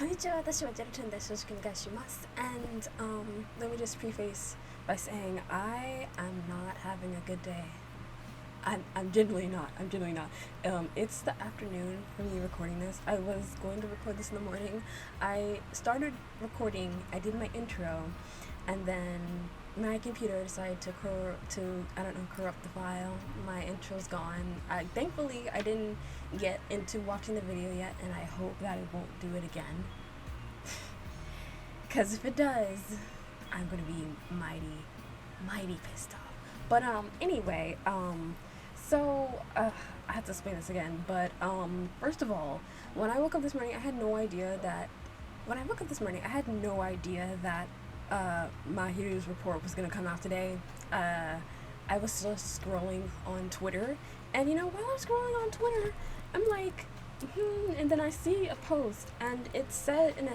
こんにちは、私はJeidoChannel.iです。よろしくお願いします。And let me just preface by saying I am not having a good day. I'm genuinely not. It's the afternoon for me recording this. I was going to record this in the morning. I started recording, I did my intro, and then my computer decided to corrupt the file. My intro's gone. Thankfully, I didn't get into watching the video yet, and I hope that it won't do it again. Because if it does, I'm going to be mighty pissed off. But anyway, I have to explain this again, but first of all, when I woke up this morning, I had no idea that Mahiru's report was going to come out today. I was still scrolling on Twitter, and while I'm scrolling on Twitter, I'm like, and then I see a post, and it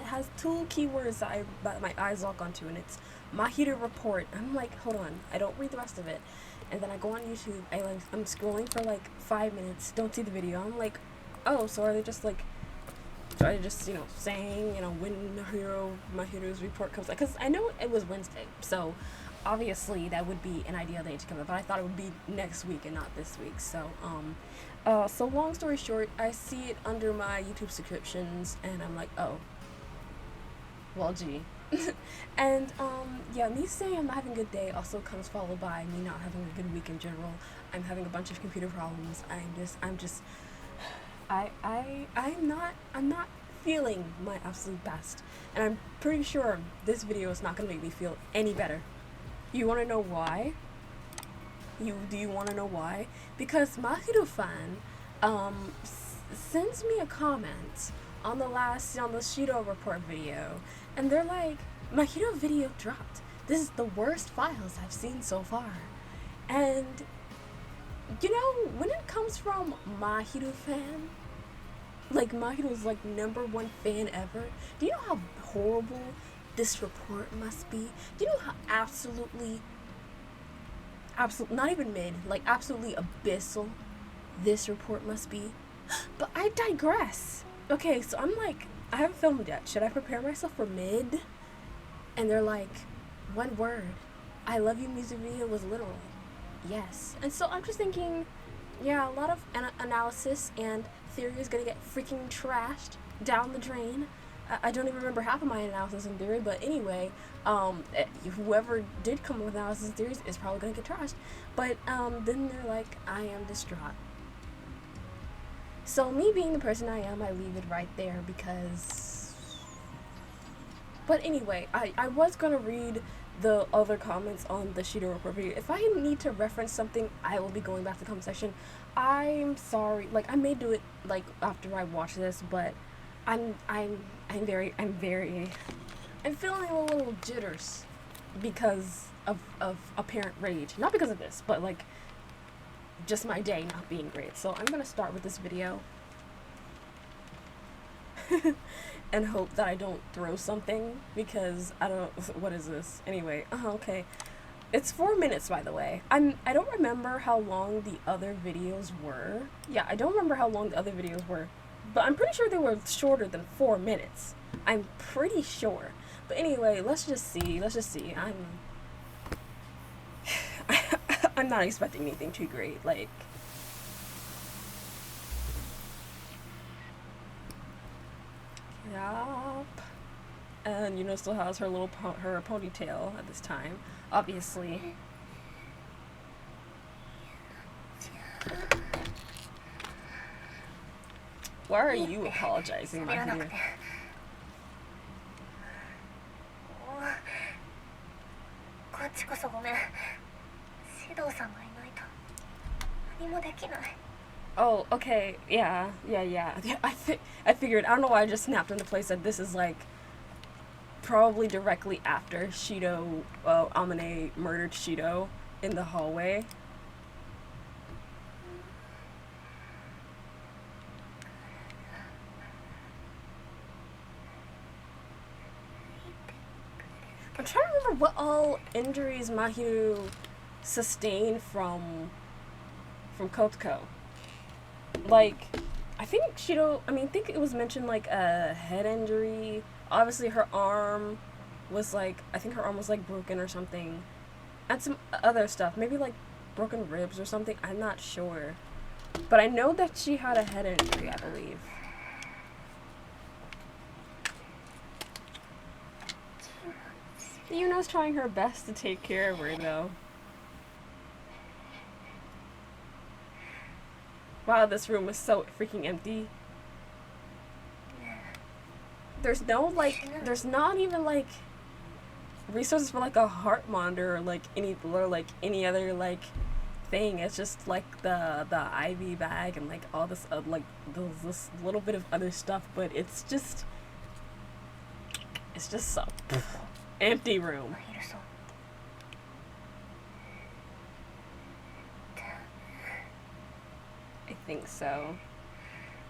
has two keywords that my eyes lock onto, and it's Mahiru report. I'm like, hold on, I don't read the rest of it. And then I go on YouTube, I'm scrolling for like 5 minutes, don't see the video. I'm like, oh, so are they just saying, when Mahiru's report comes out? Because I know it was Wednesday, so obviously that would be an ideal day to come out, but I thought it would be next week and not this week. So, so long story short, I see it under my YouTube subscriptions, and I'm like, oh, well, gee. And yeah, me saying I'm not having a good day also comes followed by me not having a good week in general. I'm having a bunch of computer problems. I'm not feeling my absolute best, and I'm pretty sure this video is not gonna make me feel any better. You want to know why? Do you want to know why? Because Mahiru fan sends me a comment on the Shido report video, and they're like, Mahiru video dropped. This is the worst files I've seen so far. And when it comes from Mahiru fan, like Mahiru's like #1 fan ever, do you know how horrible this report must be? Do you know how absolutely not even mid, like absolutely abyssal this report must be? But I digress. Okay, so I'm like, I haven't filmed yet. Should I prepare myself for mid? And they're like, one word, I love you music video was literal. Yes. And so I'm just thinking, yeah, a lot of analysis and theory is gonna get freaking trashed down the drain. I don't even remember half of my analysis and theory, but anyway, whoever did come up with analysis and theories is probably gonna get trashed. But then they're like, I am distraught. So me being the person I am, I leave it right there because... But anyway, I was going to read the other comments on the Shido report video. If I need to reference something, I will be going back to the comment section. I'm sorry, like I may do it like after I watch this, but I'm feeling a little jitters because of apparent rage. Not because of this, but like just my day not being great. So I'm gonna start with this video and hope that I don't throw something, because I don't, what is this? Anyway, okay. It's 4 minutes, by the way. I don't remember how long the other videos were. Yeah, I don't remember how long the other videos were, but I'm pretty sure they were shorter than 4 minutes. I'm pretty sure. But anyway, let's just see. I'm not expecting anything too great, like... Yup. And still has her little her ponytail at this time, obviously. Why are you apologizing, Mahiru? Oh, okay, yeah. I figured. I don't know why I just snapped into place that this is like probably directly after Shido, Amane murdered Shido in the hallway. I'm trying to remember what all injuries Mahiru sustained from Kotoko. Like, I think Shido, I think it was mentioned like a head injury. Obviously, her arm was like, I think her arm was like broken or something. And some other stuff. Maybe like broken ribs or something. I'm not sure. But I know that she had a head injury, I believe. Yuno's trying her best to take care of her, though. Wow, this room is so freaking empty. There's no, like, there's not even, like, resources for, like, a heart monitor or, like, any other, like, thing. It's just, like, the IV bag and, like, all this, this little bit of other stuff, but it's just so empty room. I think so.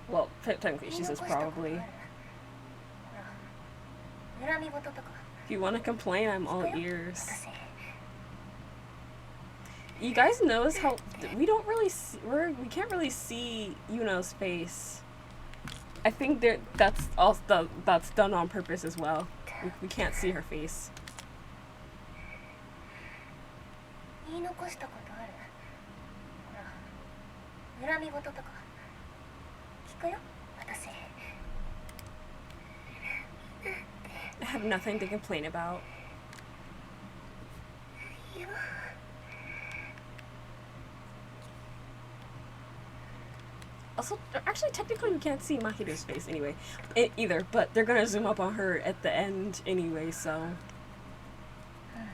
Well, technically she says probably. If you want to complain, I'm all ears. You guys notice how we don't really see, we can't really see Yuno's face. I think that's done on purpose as well. We can't see her face. I have nothing to complain about. Also, actually, technically, we can't see Mahiru's face anyway, either. But they're gonna zoom up on her at the end anyway, so.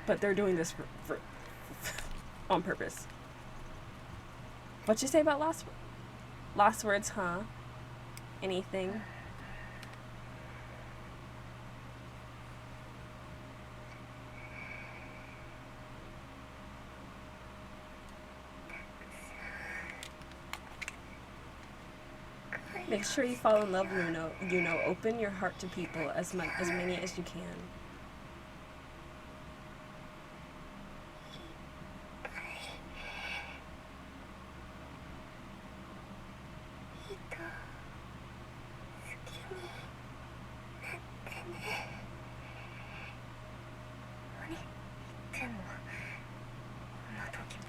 But they're doing this for on purpose. What'd you say about last words, huh? Anything? Make sure you fall in love, Yuno. Open your heart to people, as many as you can.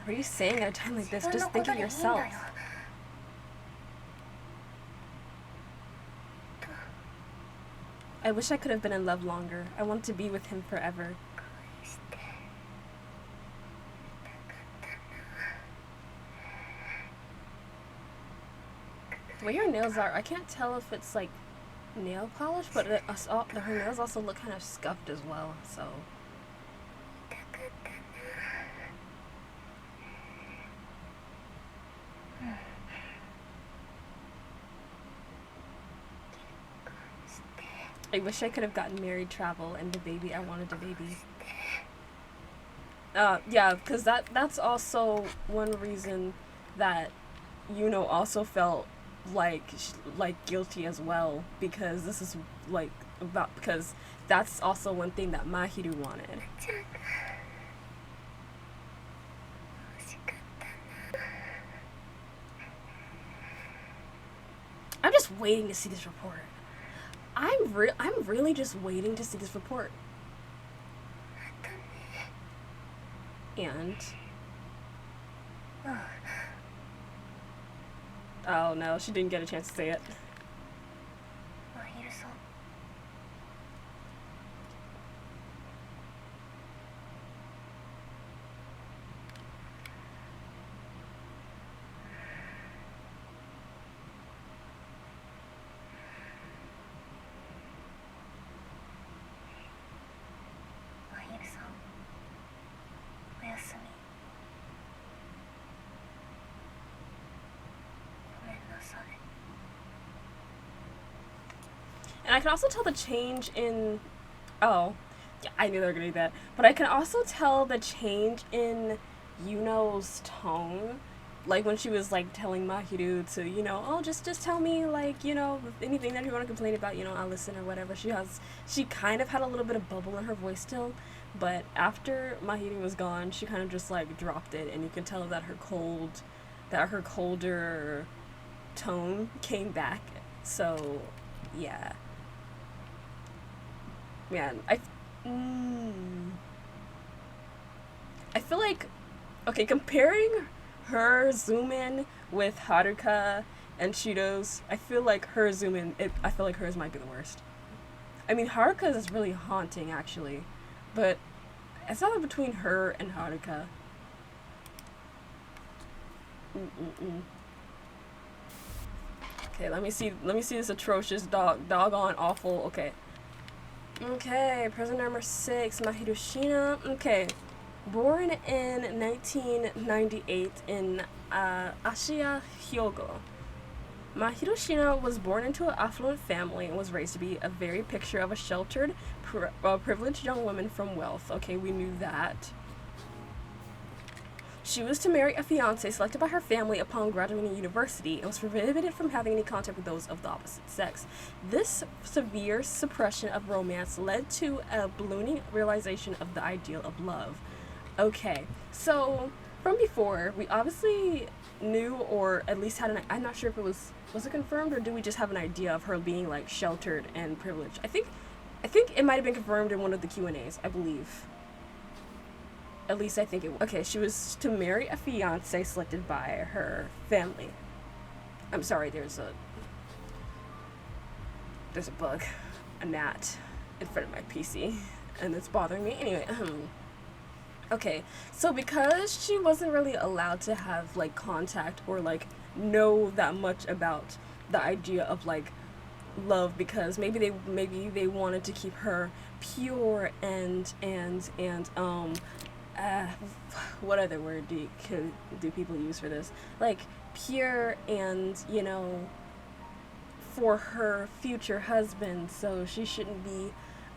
What are you saying at a time like this? Just think of yourself. I wish I could have been in love longer. I want to be with him forever. The way your nails are, I can't tell if it's like nail polish, but her nails also look kind of scuffed as well, so. I wish I could have gotten married, travel, and the baby. I wanted a baby. Yeah, because that's also one reason that Yuno also felt like guilty as well, because this is like because that's also one thing that Mahiru wanted. I'm just waiting to see this report. I'm really just waiting to see this report. And oh no, she didn't get a chance to say it. And I can also tell the change in, oh, yeah, I knew they were gonna do that. But I can also tell the change in Yuno's tone, like when she was like telling Mahiru to, oh, just tell me, like, anything that you want to complain about, I'll listen or whatever. She kind of had a little bit of bubble in her voice still, but after Mahiru was gone, she kind of just like dropped it, and you can tell that her colder tone came back. So, yeah. Man, I feel like, okay, comparing her zoom in with Haruka and Shido's, I feel like her zoom in, I feel like hers might be the worst. I mean, Haruka's is really haunting, actually, but it's not between her and Haruka. Okay, let me see this atrocious doggone awful. Okay, prisoner number 6, Mahiru Shina. Okay, born in 1998 in Ashiya, Hyogo. Mahiru Shina was born into an affluent family and was raised to be a very picture of a sheltered, privileged young woman from wealth. Okay, we knew that. She was to marry a fiancé selected by her family upon graduating university and was prohibited from having any contact with those of the opposite sex. This severe suppression of romance led to a ballooning realization of the ideal of love. Okay, so from before, we obviously knew, or at least had I'm not sure if it was it confirmed, or did we just have an idea of her being like sheltered and privileged? I think it might have been confirmed in one of the Q&As, I believe. At least I think it was. Okay, she was to marry a fiancé selected by her family. I'm sorry, there's a bug, a gnat, in front of my PC, and it's bothering me. Anyway, okay, so because she wasn't really allowed to have like contact or like know that much about the idea of like love, because maybe they wanted to keep her pure and what other word do people use for this? Like pure and, you know, for her future husband, so she shouldn't be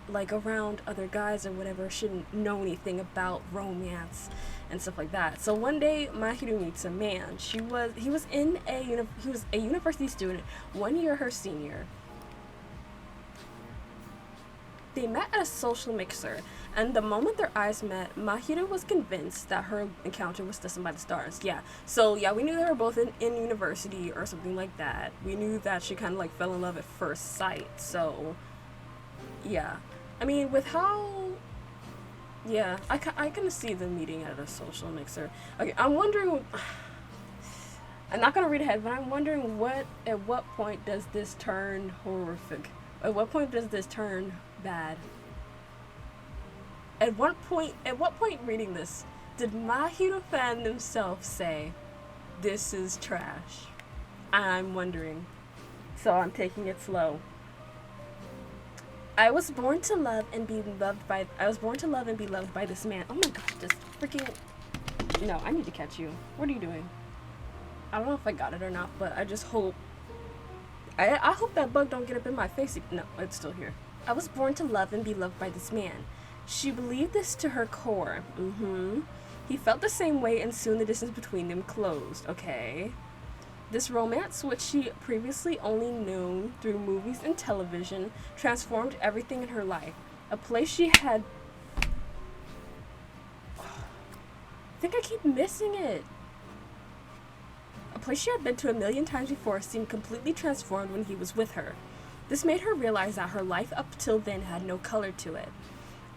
like around other guys or whatever, shouldn't know anything about romance and stuff like that. So one day Mahiru meets a man. He was a university student, 1 year her senior. They met at a social mixer, and the moment their eyes met, Mahiru was convinced that her encounter was destined by the stars. Yeah, so yeah, we knew they were both in university or something like that. We knew that she kind of like fell in love at first sight, so yeah. I mean, with how, yeah, I can see them meeting at a social mixer. Okay, I'm wondering, I'm not gonna read ahead, but I'm wondering at what point does this turn horrific? At what point does this turn bad? At what point reading this did Mahiru fan himself say, "This is trash"? I'm wondering. So I'm taking it slow. I was born to love and be loved by this man. Oh my god, just freaking. No, I need to catch you. What are you doing? I don't know if I got it or not, but I just hope. I hope that bug don't get up in my face. No, it's still here. I was born to love and be loved by this man. She believed this to her core. He felt the same way, and soon the distance between them closed. Okay. This romance, which she previously only known through movies and television, transformed everything in her life. A place she had... I think I keep missing it. A place she had been to 1,000,000 times before seemed completely transformed when he was with her. This made her realize that her life up till then had no color to it.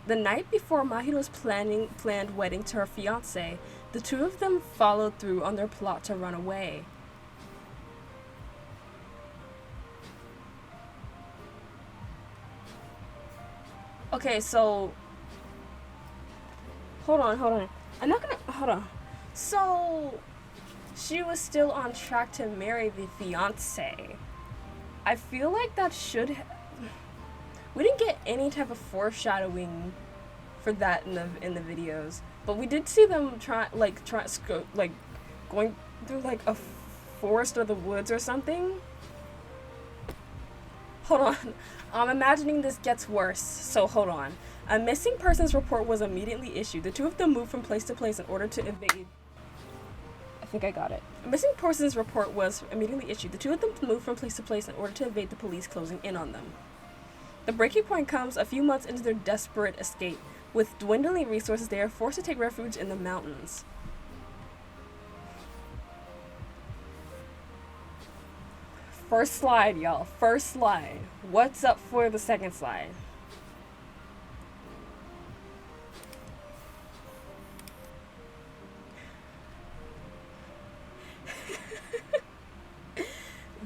The night before Mahiru's planned wedding to her fiancé, the two of them followed through on their plot to run away. Okay, so hold on. I'm not gonna hold on. So she was still on track to marry the fiancé. I feel like that should we didn't get any type of foreshadowing for that in the videos, but we did see them going through like a forest or the woods or something. Hold on. I'm imagining this gets worse, so hold on. A missing persons report was immediately issued. The two of them moved from place to place in order to evade. I think I got it. A missing persons report was immediately issued. The two of them moved from place to place in order to evade the police closing in on them. The breaking point comes a few months into their desperate escape. With dwindling resources, they are forced to take refuge in the mountains. First slide, y'all. First slide. What's up for the second slide?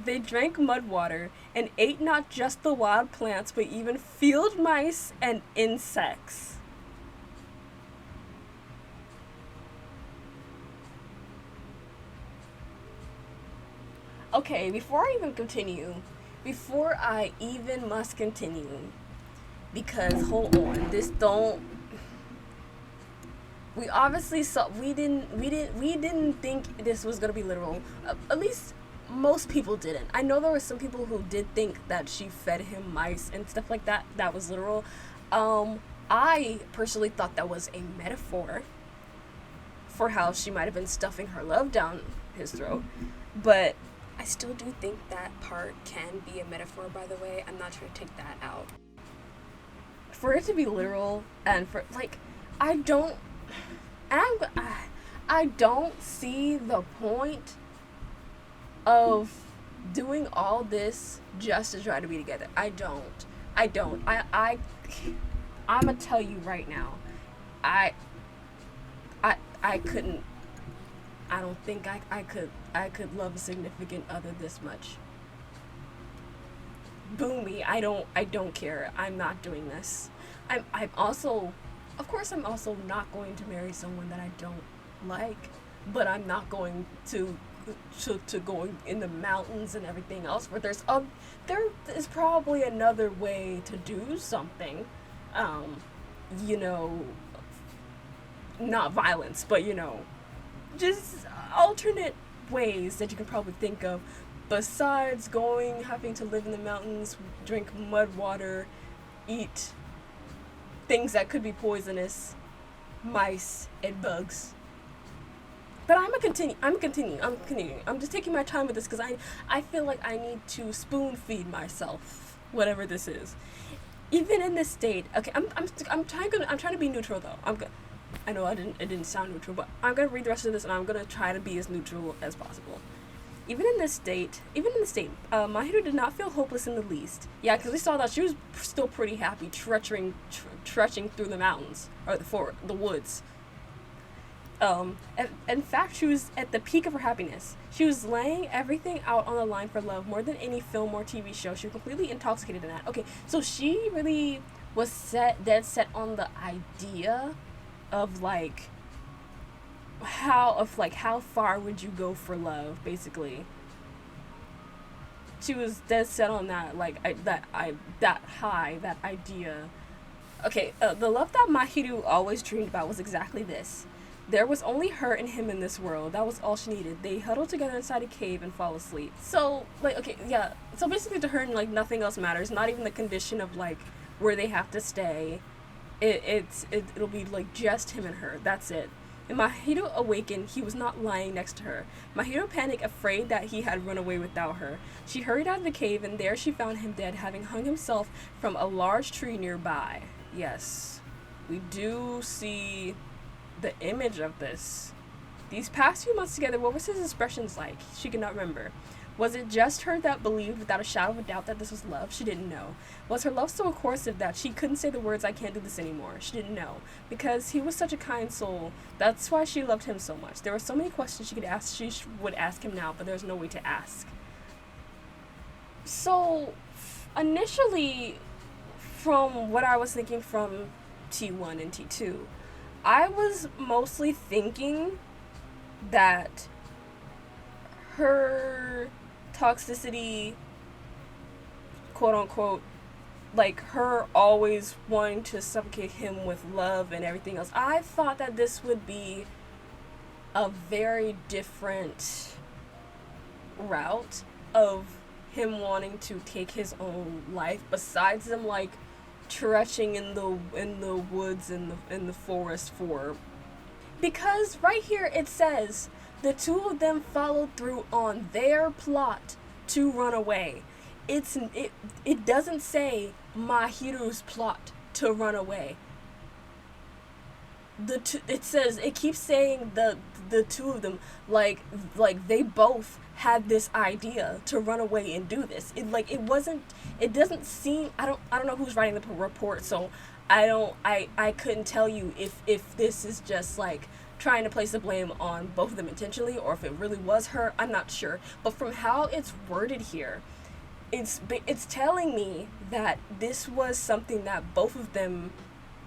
They drank mud water and ate not just the wild plants, but even field mice and insects. Okay, before I even must continue, because hold on, this don't. We obviously saw. We didn't think this was gonna be literal. At least most people didn't. I know there were some people who did think that she fed him mice and stuff like that. That was literal. I personally thought that was a metaphor for how she might have been stuffing her love down his throat, but I still do think that part can be a metaphor, by the way. I'm not trying to take that out. For it to be literal, and for, like, I don't, and I don't see the point of doing all this just to try to be together. I'm gonna tell you right now, I couldn't. I don't think I could love a significant other this much. Boomy, I don't care. I'm not doing this. I'm also, of course, I'm also not going to marry someone that I don't like, but I'm not going to go in the mountains and everything else. Where there is probably another way to do something, you know, not violence, but just alternate ways that you can probably think of besides having to live in the mountains, drink mud water, eat things that could be poisonous, mice and bugs. But I'm continuing. I'm just taking my time with this because I feel like I need to spoon feed myself, whatever this is. Even in this state, okay, I'm trying to be neutral though. I know it didn't sound neutral, but I'm gonna read the rest of this and I'm gonna try to be as neutral as possible. Even in the state, Mahiru did not feel hopeless in the least. Yeah, because we saw that she was still pretty happy trudging through the mountains or the woods. In fact, she was at the peak of her happiness. She was laying everything out on the line for love more than any film or TV show. She was completely intoxicated in that. Okay, so she really was dead set on the idea of how far would you go for love, basically. She was dead set on that, that idea. Okay, the love that Mahiru always dreamed about was exactly this. There was only her and him in this world. That was all she needed. They huddled together inside a cave and fall asleep. So, okay, yeah. So basically to her, nothing else matters. Not even the condition of, where they have to stay. It'll be, just him and her. That's it. When Mahiru awakened, he was not lying next to her. Mahiru panicked, afraid that he had run away without her. She hurried out of the cave, and there she found him dead, having hung himself from a large tree nearby. Yes, we do see the image of this. These past few months together, what was his expressions like? She could not remember. Was it just her that believed without a shadow of a doubt that this was love? She didn't know. Was her love so corrosive that she couldn't say the words, "I can't do this anymore"? She didn't know. Because he was such a kind soul. That's why she loved him so much. There were so many questions she could ask. She would ask him now, but there's no way to ask. So, initially, from what I was thinking from T1 and T2, I was mostly thinking that her toxicity, quote unquote, her always wanting to suffocate him with love and everything else, I thought that this would be a very different route of him wanting to take his own life, besides them trudging in the woods in the forest because right here it says the two of them followed through on their plot to run away. It doesn't say Mahiru's plot to run away. it keeps saying the two of them, like they both had this idea to run away and do this. It doesn't seem, I don't know who's writing the report, so I couldn't tell you if this is just like trying to place the blame on both of them intentionally, or if it really was her. I'm not sure, but from how it's worded here, it's telling me that this was something that both of them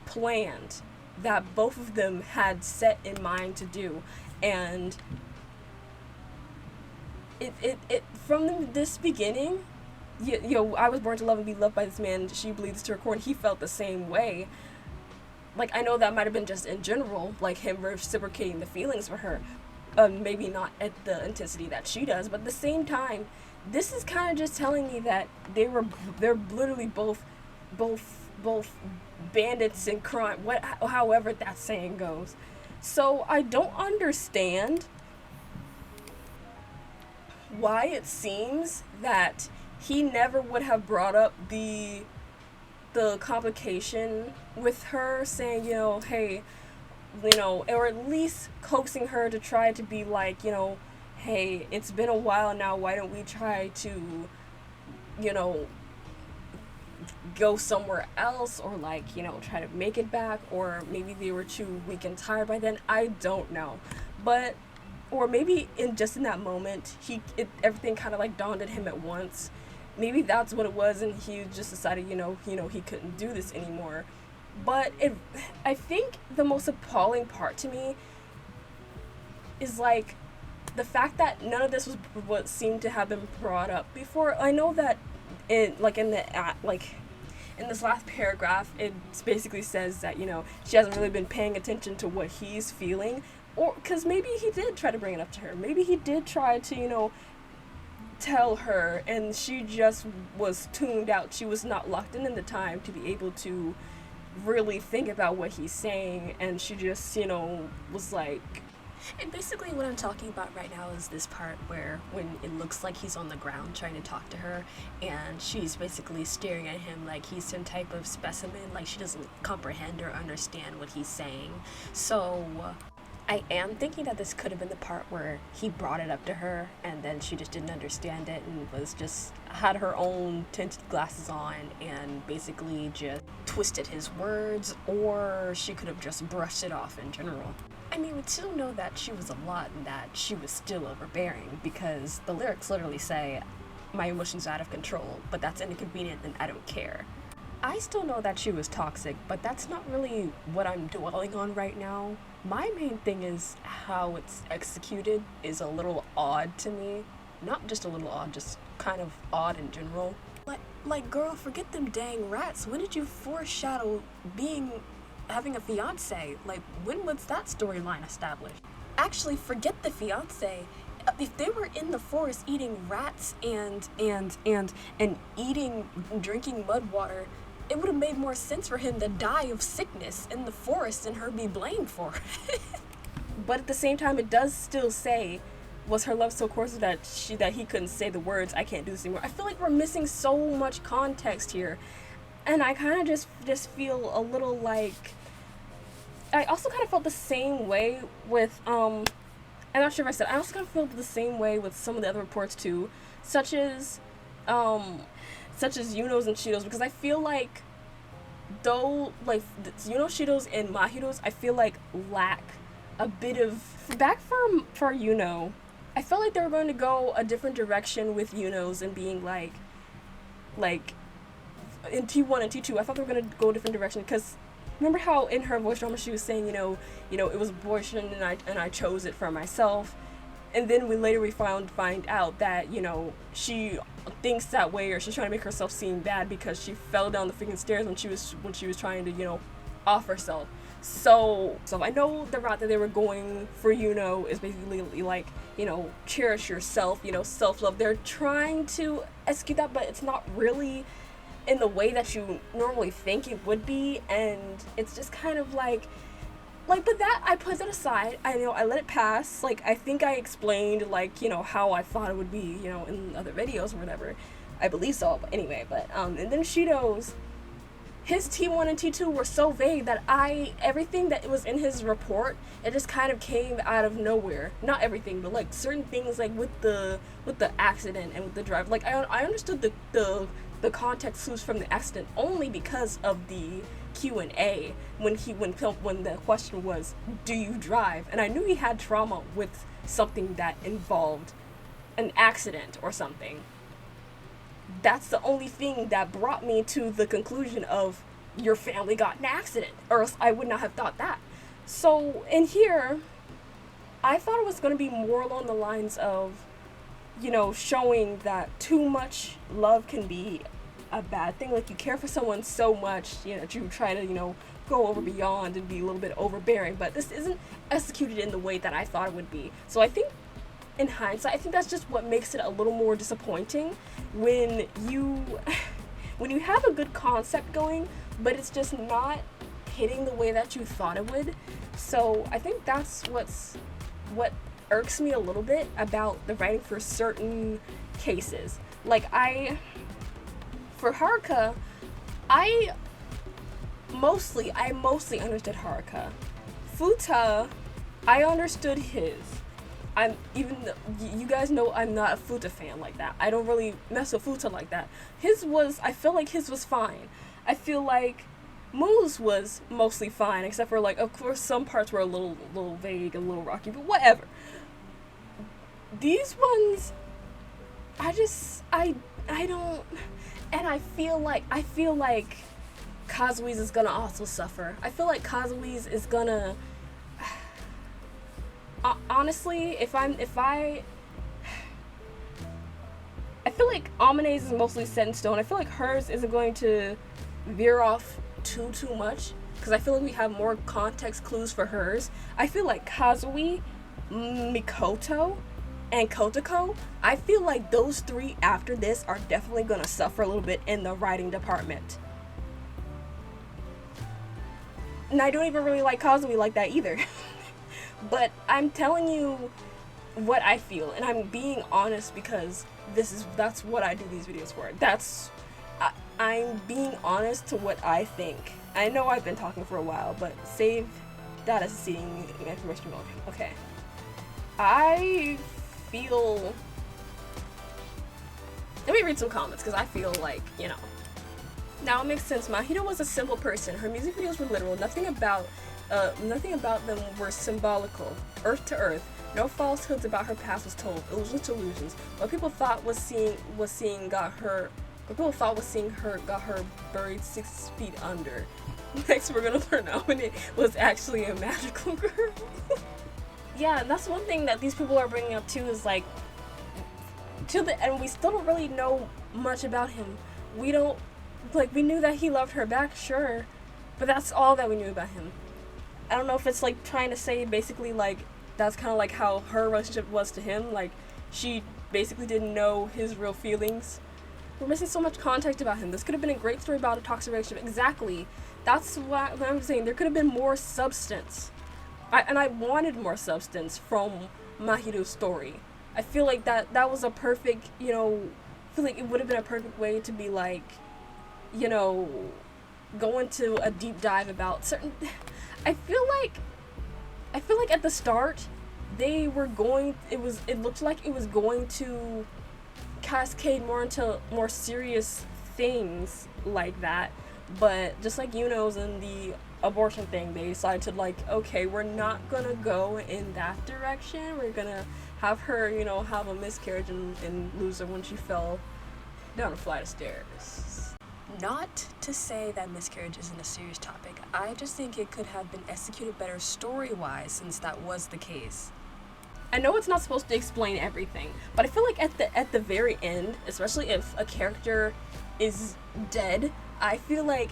planned, that both of them had set in mind to do. And it from this beginning, I was born to love and be loved by this man, she believes to her core, and he felt the same way. Like, I know that might have been just in general, like him reciprocating the feelings for her, maybe not at the intensity that she does, but at the same time, this is kind of just telling me that they're literally both bandits in crime, however that saying goes. So I don't understand why it seems that he never would have brought up the complication with her, saying, hey, or at least coaxing her to try to be like, hey, it's been a while now, why don't we try to, go somewhere else, or like, try to make it back, or maybe they were too weak and tired by then. I don't know. But, or maybe in that moment, everything kind of like dawned on him at once. Maybe that's what it was, and he just decided, he couldn't do this anymore. But I think the most appalling part to me is like the fact that none of this was what seemed to have been brought up before. I know that in this last paragraph, it basically says that, she hasn't really been paying attention to what he's feeling, or because maybe he did try to bring it up to her. Maybe he did try to, tell her, and she just was tuned out. She was not locked in the time to be able to really think about what he's saying, and she just, was like... And basically what I'm talking about right now is this part where when it looks like he's on the ground trying to talk to her, and she's basically staring at him like he's some type of specimen, like she doesn't comprehend or understand what he's saying. So I am thinking that this could have been the part where he brought it up to her and then she just didn't understand it and had her own tinted glasses on and basically just twisted his words, or she could have just brushed it off in general. I mean, we still know that she was a lot and that she was still overbearing, because the lyrics literally say, my emotions are out of control, but that's inconvenient and I don't care. I still know that she was toxic, but that's not really what I'm dwelling on right now. My main thing is how it's executed is a little odd to me. Not just a little odd, just kind of odd in general. Like, girl, forget them dang rats. When did you foreshadow having a fiance? Like, when was that storyline established? Actually, forget the fiance. If they were in the forest eating rats and drinking mud water, it would have made more sense for him to die of sickness in the forest and her be blamed for it. But at the same time, it does still say, was her love so coarse that he couldn't say the words, I can't do this anymore. I feel like we're missing so much context here. And I kind of just feel a little like... I also kind of felt the same way with, I'm not sure if I said, I also kind of feel the same way with some of the other reports too, such as Yuno's and Shido's, because I feel like, though, like, Yuno, Shido's, and Mahiru's, I feel like lack a bit of... Back for Yuno, I felt like they were going to go a different direction with Yuno's and being like, in T1 and T2, I thought they were going to go a different direction, because remember how in her voice drama she was saying, it was abortion and I chose it for myself. And then we find out that, she thinks that way, or she's trying to make herself seem bad because she fell down the freaking stairs when she was trying to, off herself. So I know the route that they were going for Yuno is basically like, cherish yourself, self-love. They're trying to execute that, but it's not really in the way that you normally think it would be, and it's just kind of like, but that, I put that aside. I let it pass. Like, I think I explained, how I thought it would be, in other videos or whatever. I believe so, but anyway, and then Shido's, his T1 and T2 were so vague that everything that was in his report, it just kind of came out of nowhere. Not everything, but like certain things, like with the accident and with the drive. Like I understood the context clues from the accident only because of the Q&A when the question was, do you drive? And I knew he had trauma with something that involved an accident or something. That's the only thing that brought me to the conclusion of your family got in an accident, or else I would not have thought that. So in here, I thought it was going to be more along the lines of, you know, showing that too much love can be a bad thing. Like, you care for someone so much, you know, that you try to, you know, go over beyond and be a little bit overbearing. But this isn't executed in the way that I thought it would be. So I think, in hindsight, I think that's just what makes it a little more disappointing when you have a good concept going, but it's just not hitting the way that you thought it would. So I think that's what irks me a little bit about the writing for certain cases. Like, for Haruka, I mostly understood Haruka. Futa, I understood his. You guys know I'm not a Futa fan like that. I don't really mess with Futa like that. I feel like his was fine. I feel like Moo's was mostly fine, except for, like, of course, some parts were a little vague and a little rocky, but whatever. These ones, I don't, and I feel like Kazui's is gonna also suffer. I feel like Kazui's is gonna, honestly, I feel like Amane's is mostly set in stone. I feel like hers isn't going to veer off too much, because I feel like we have more context clues for hers. I feel like Kazui, Mikoto, and Kotoko, I feel like those three after this are definitely gonna suffer a little bit in the writing department. And I don't even really like Kazui like that either. But I'm telling you what I feel, and I'm being honest, because that's what I do these videos for. I'm being honest to what I think. I know I've been talking for a while, but save that as seeing information mode. Okay. I feel... Let me read some comments, because I feel like, you know. Now it makes sense. Mahiru was a simple person. Her music videos were literal. Nothing about them were symbolical. Earth to earth. No falsehoods about her past was told. It was just illusions. What people thought was seeing got her buried 6 feet under. Next, we're gonna learn how it was actually a magical girl. Yeah, that's one thing that these people are bringing up too, is like, and we still don't really know much about him. We knew that he loved her back, sure, but that's all that we knew about him. I don't know if it's like trying to say basically like that's kind of like how her relationship was to him. Like, she basically didn't know his real feelings. We're missing so much context about him. This could have been a great story about a toxic relationship. Exactly. That's what I'm saying. There could have been more substance. I wanted more substance from Mahiru's story. I feel like that was a perfect, you know, I feel like it would have been a perfect way to be like, you know, go into a deep dive about certain... I feel like at the start, it looked like it was going to cascade more into more serious things like that, but just like Yuno's and the abortion thing, they decided to like, okay, we're not gonna go in that direction, we're gonna have her, you know, have a miscarriage and lose her when she fell down a flight of stairs. Not to say that miscarriage isn't a serious topic, I just think it could have been executed better story-wise since that was the case. I know it's not supposed to explain everything, but I feel like at the very end, especially if a character is dead, I feel like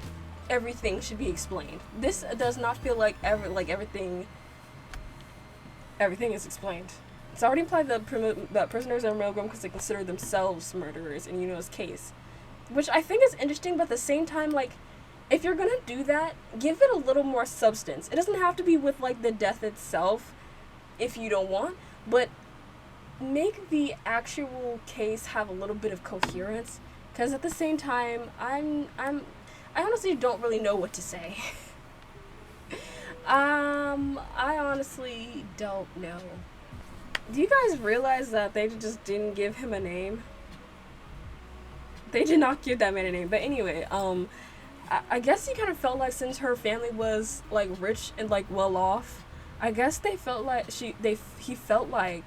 everything should be explained. This does not feel like everything is explained. It's already implied that prisoners are Milgram because they consider themselves murderers in Yuno's case, which I think is interesting, but at the same time, like, if you're gonna do that, give it a little more substance. It doesn't have to be with like the death itself if you don't want, but make the actual case have a little bit of coherence, because at the same time, I I honestly don't really know what to say. I honestly don't know. Do you guys realize that they just didn't give him a name? They did not give that man a name. But anyway, I guess he kind of felt like since her family was like rich and like well off, I guess they felt like he felt like,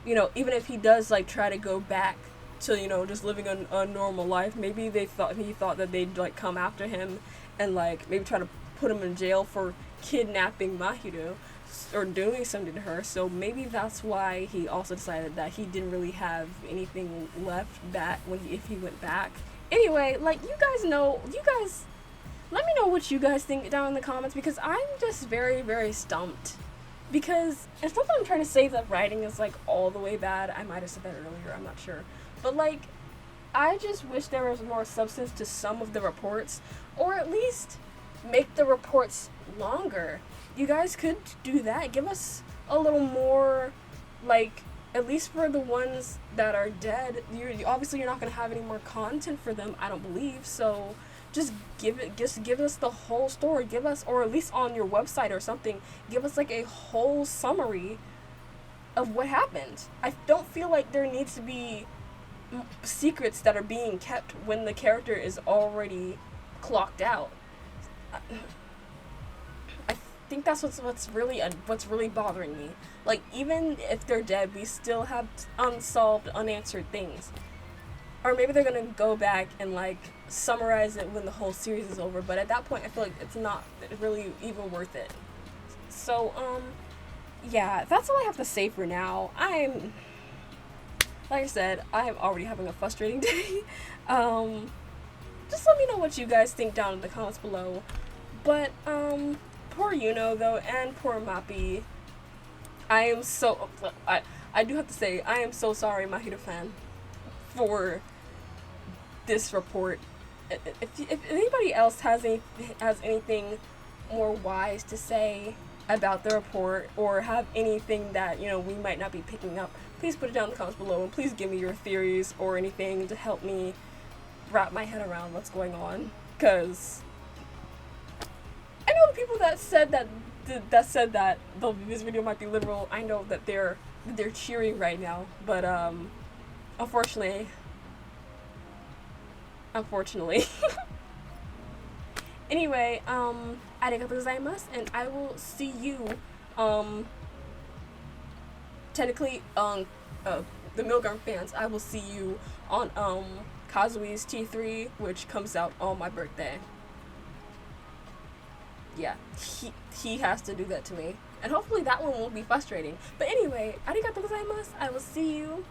you know, even if he does like try to go back to, you know, just living a normal life, maybe he thought that they'd like come after him and like maybe try to put him in jail for kidnapping Mahiru or doing something to her. So maybe that's why he also decided that he didn't really have anything left back if he went back. Anyway, like, you guys let me know what you guys think down in the comments, because I'm just very, very stumped. Because it's not that I'm trying to say that writing is like all the way bad. I might have said that earlier, I'm not sure. But like, I just wish there was more substance to some of the reports, or at least make the reports longer. You guys could do that. Give us a little more, like, at least for the ones that are dead. Obviously you're not going to have any more content for them, I don't believe. So just give us the whole story. Give us, or at least on your website or something, give us like a whole summary of what happened. I don't feel like there needs to be secrets that are being kept when the character is already clocked out. I think that's what's really bothering me. Like, even if they're dead, we still have unsolved, unanswered things. Or maybe they're gonna go back and like summarize it when the whole series is over. But at that point, I feel like it's not really even worth it. So yeah, that's all I have to say for now. Like I said, I am already having a frustrating day. Just let me know what you guys think down in the comments below. But poor Yuno though, and poor Mappi. I do have to say, I am so sorry, Mahiru fan, for this report. If anybody else has anything more wise to say about the report, or have anything that, you know, we might not be picking up, please put it down in the comments below, and please give me your theories or anything to help me wrap my head around what's going on. Because I know the people that said that this video might be literal. I know that they're cheering right now, but unfortunately anyway, arigatou gozaimasu, and I will see you technically the Milgram fans, I will see you on Kazui's T3, which comes out on my birthday. Yeah, he has to do that to me, and hopefully that one won't be frustrating. But anyway, arigatou gozaimasu. I will see you